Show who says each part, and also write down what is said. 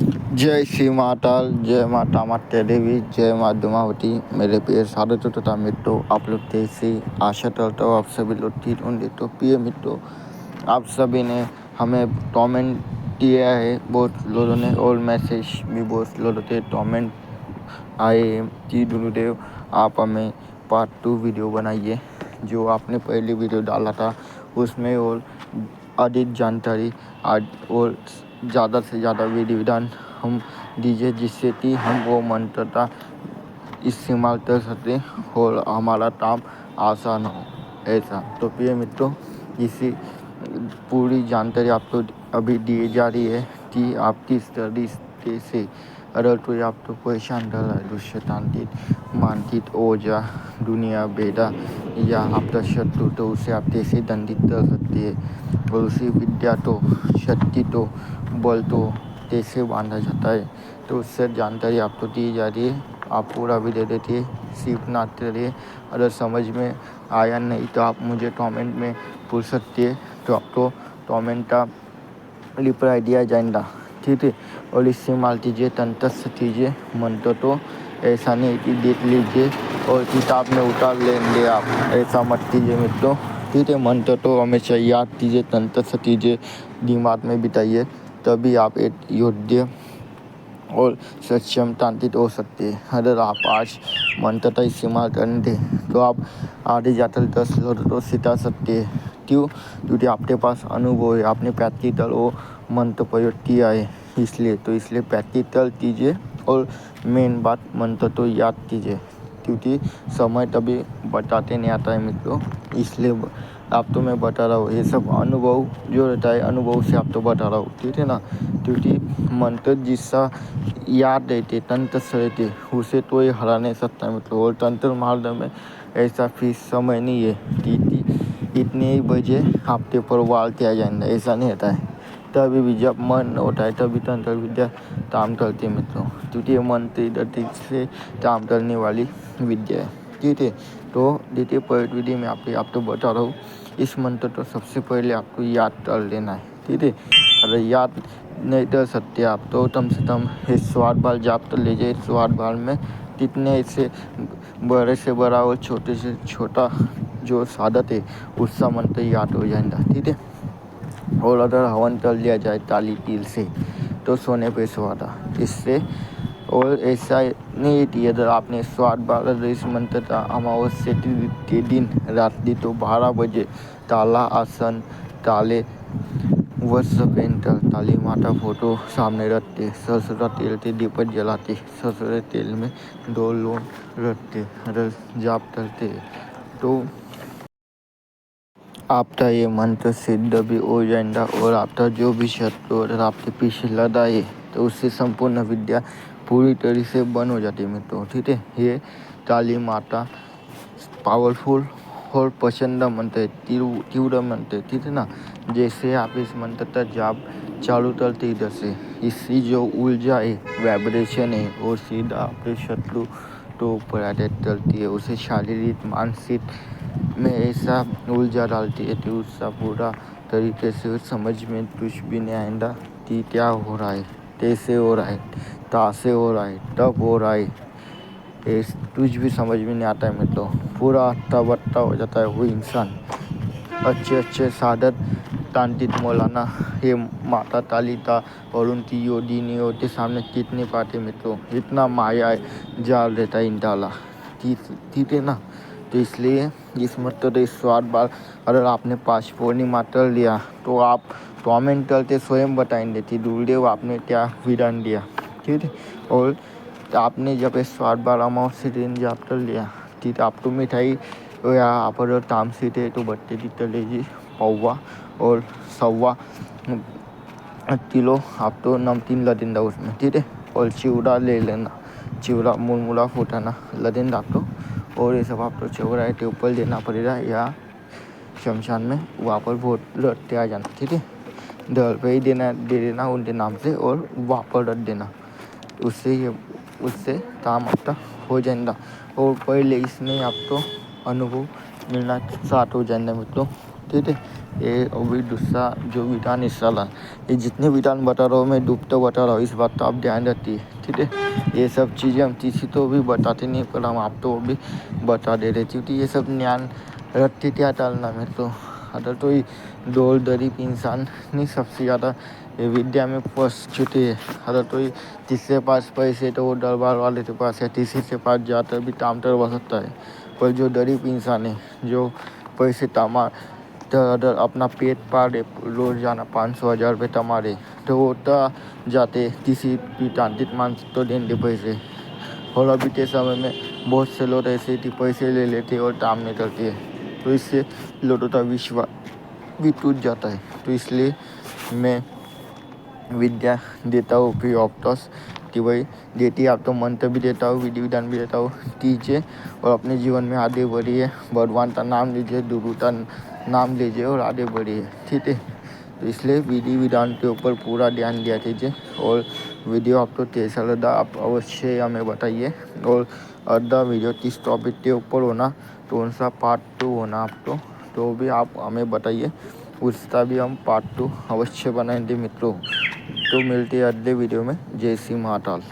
Speaker 1: जय श्री माताल, जय माता माता देवी, जय माँ दुमावती। मेरे प्रिय साधु तथा मित्रों, आप लोग कैसे? आशा करता हूँ आप सभी लोग ठीक होंगे। तो प्रिय मित्रों, आप सभी ने हमें कमेंट दिया है बहुत लोगों ने, और मैसेज भी बहुत लोगों के कमेंट आए कि गुरुदेव आप हमें पार्ट 2 वीडियो बनाइए। जो आपने पहली वीडियो डाला था उसमें और अधिक जानकारी आज और ज़्यादा से ज़्यादा विधि विधान हम दीजिए, जिससे कि हम वो मंत्रता इस्तेमाल कर सकते और हमारा काम आसान हो ऐसा। तो प्रिय मित्रों, इसी पूरी जानकारी आपको अभी दी जा रही है कि आप किस तरीके से, अगर कोई आपको परेशान कर रहा है, दुष्यतांत्रिक मानसिक ओझा दुनिया बेदा या आपका शत्रु, तो उसे आप कैसे दंडित कर सकते हैं और उसी विद्या तो शक्ति तो बल तो कैसे बांधा जाता है, तो उससे जानकारी आपको दी जा रही है। आप पूरा वीडियो देखिए, सीखना करिए। अगर समझ में आया नहीं तो आप मुझे कमेंट में पूछ सकते हैं, तो आपको कमेंट का रिप्लाई दिया जाएगा, ठीक है। और इस्तेमाल कीजिए, तंत्र कीजिए मंत्र, तो ऐसा नहीं कि देख लीजिए और किताब में उतार लेंगे आप, ऐसा मत कीजिए मित्रों, ठीक है। मंत्र तो हमेशा याद कीजिए, तंत्र कीजिए, दिमाग में बिताइए, तभी आप एक योग्य और सक्षम तांत्रिक हो सकते हैं। अगर आप आज मंत्र का इस्तेमाल करेंगे तो आप आगे जाकर 10 लोगों को सिखा सकते हैं। क्यों? क्योंकि आपके पास अनुभव है, आपने प्रैक्टिकल वो मंत्र प्रयोग किया है, इसलिए प्रैक्टिकल कीजिए और मेन बात मंत्र तो याद कीजिए, क्योंकि समय तभी बताते नहीं आता है मित्रों, इसलिए आप तो मैं बता रहा हूँ। ये सब अनुभव जो रहता है, अनुभव से आप तो बता रहा हूँ, ठीक है ना। क्योंकि मंत्र जिसका याद रहते, तंत्र रहते, उसे तो ये हरा नहीं सकता है मतलब। और तंत्र मार्ग में ऐसा फिक्स समय नहीं है कि इतने ही बजे आपके पर वाल किया जाएगा, ऐसा नहीं रहता है। तभी भी जब मन होता है तभी तंत्र विद्या काम करती है मित्रों, क्योंकि ये मंत्र गति से काम करने वाली विद्या है, ठीक है। तो द्वितीय प्रयोग विधि में आपको बता रहा हूँ, इस मंत्र तो सबसे पहले आपको याद कर लेना है, ठीक है। अगर याद नहीं कर सकते आप तो कम से कम इस स्वाद बाल जाप तो लीजिए। स्वाद बाल में कितने ऐसे बड़े से बड़ा और छोटे से छोटा जो सादत है उसका मंत्र याद हो जाएगा, ठीक है। और अगर हवन कर लिया जाए ताली तिल से तो सोने पे सुहागा, इससे। और ऐसा नहीं कि अगर आपने स्वाद बाल इस मंत्र का अमावस्या के दिन रात्रि तो 12 बजे ताला आसन, ताले वस्त्र पहनकर, काली माता फोटो सामने रखते, सरसों का तेल से दीपक जलाते, सरसों के तेल में 2 लौंग रखते, अगर जाप करते तो आपका ये मंत्र सिद्ध भी हो जाएगा। और आपका जो भी शत्रु अगर आपके पीछे लड़ा है तो उससे संपूर्ण विद्या पूरी तरह से बंद हो जाती है मित्रों, ठीक है। ये काली माता पावरफुल और पसंद मंत्र है, तीव्र मंत्र है, ठीक है ना। जैसे आप इस मंत्र का जाप चालू करते इधर से, इसकी जो ऊर्जा है, वाइब्रेशन है, और सीधा आपके शत्रु तो ऊपर अटैक करती है, उसे शारीरिक मानसिक में ऐसा ऊर्जा डालती है कि उसका पूरा तरीके से समझ में कुछ भी नहीं आएगा कि क्या हो रहा है, कैसे हो रहा है, कहाँ से हो रहा है, कब हो रहा है, कुछ भी समझ में नहीं आता है मित्रों। पूरा अट्टा बट्टा हो जाता है वो इंसान। अच्छे साधक तांत्रिक मौलाना ये माता काली का और उनकी योगिनियों के सामने कितने पाते मित्रों, इतना माया जाल रहता है इन डाला, ठीक है ना। तो इसलिए इस मंत्र स्वाद बार अगर आपने 5 पूर्णिमा कर लिया तो आप कमेंट करके स्वयं बताएंगे कि गुरुदेव आपने क्या विधान दिया, ठीक है। और आपने जब इस स्वाद बार अमावस्या दिन जाप कर लिया, ठीक है, आप तो मिठाई या आप अगर तामसिक है तो बट्टे की तलेजी पौवा और 1.25 किलो आप तो नमकीन लदेंदा उसमें, ठीक है। और चिवड़ा ले लेना, चिवड़ा मुरमुरा फूटाना लदेंदा आप तो। और ये सब आपको चौराहे के ऊपर देना पड़ेगा या शमशान में, वहाँ पर वोट रखते आ जाना, ठीक है। दर पे ही दे देना उनके नाम से और वहाँ पर रख देना, उससे काम आपका हो जाएगा। और पहले इसमें आपको अनुभव मिलना स्टार्ट हो जाएगा मित्रों। ठीक है। ये अभी दूसरा जो विधान इस साला, ये जितने विधान बता रहा हूँ मैं डूब तो बता रहा हूँ, इस बात तो आप ध्यान रखिए, ठीक है। ये सब चीज़ें हम किसी तो भी बताते नहीं, पर हम आप तो भी बता दे रहे, क्योंकि ये सब ज्ञान रखते क्या टालना में तो अगर तो ही डोल दरीब इंसान नहीं सबसे ज़्यादा ये विद्या में फंस चुके हैं। अगर तो ही जिसके पास पैसे तो वो दरबार वाले के पास है, किसी के पास जाकर भी काम करवा सकता है, पर जो गरीब इंसान है जो पैसे कमा तो अगर अपना पेट पाले रोज जाना 500-1000 रुपये कमा रहे तो वो जाते किसी भी तांत्रिक मानसिक तो देंगे पैसे। और अभी के समय में बहुत से लोग ऐसे कि पैसे ले लेते और काम नहीं करते, तो इससे लोगों का विश्वास भी टूट जाता है। तो इसलिए मैं विद्या देता हूँ फ्री ऑफ कॉस्ट कि भाई देती आप तो मंत्र भी देता हूँ, विधि विधान भी देता हूँ, कीजिए और अपने जीवन में आगे बढ़िए, भगवान का नाम लीजिए, गुरु का नाम लीजिए और आगे बढ़िए, ठीक है। तो इसलिए विधि विधान के ऊपर पूरा ध्यान दिया कीजिए। और वीडियो आपको कैसा लगा आप अवश्य हमें बताइए। और अदर वीडियो किस टॉपिक के ऊपर होना, कौन सा पार्ट 2 होना आपको, तो भी आप हमें बताइए, उसका भी हम पार्ट 2 अवश्य बनाएंगे मित्रों। तो मिलते हैं अगले वीडियो में। जय श्री महाकाल।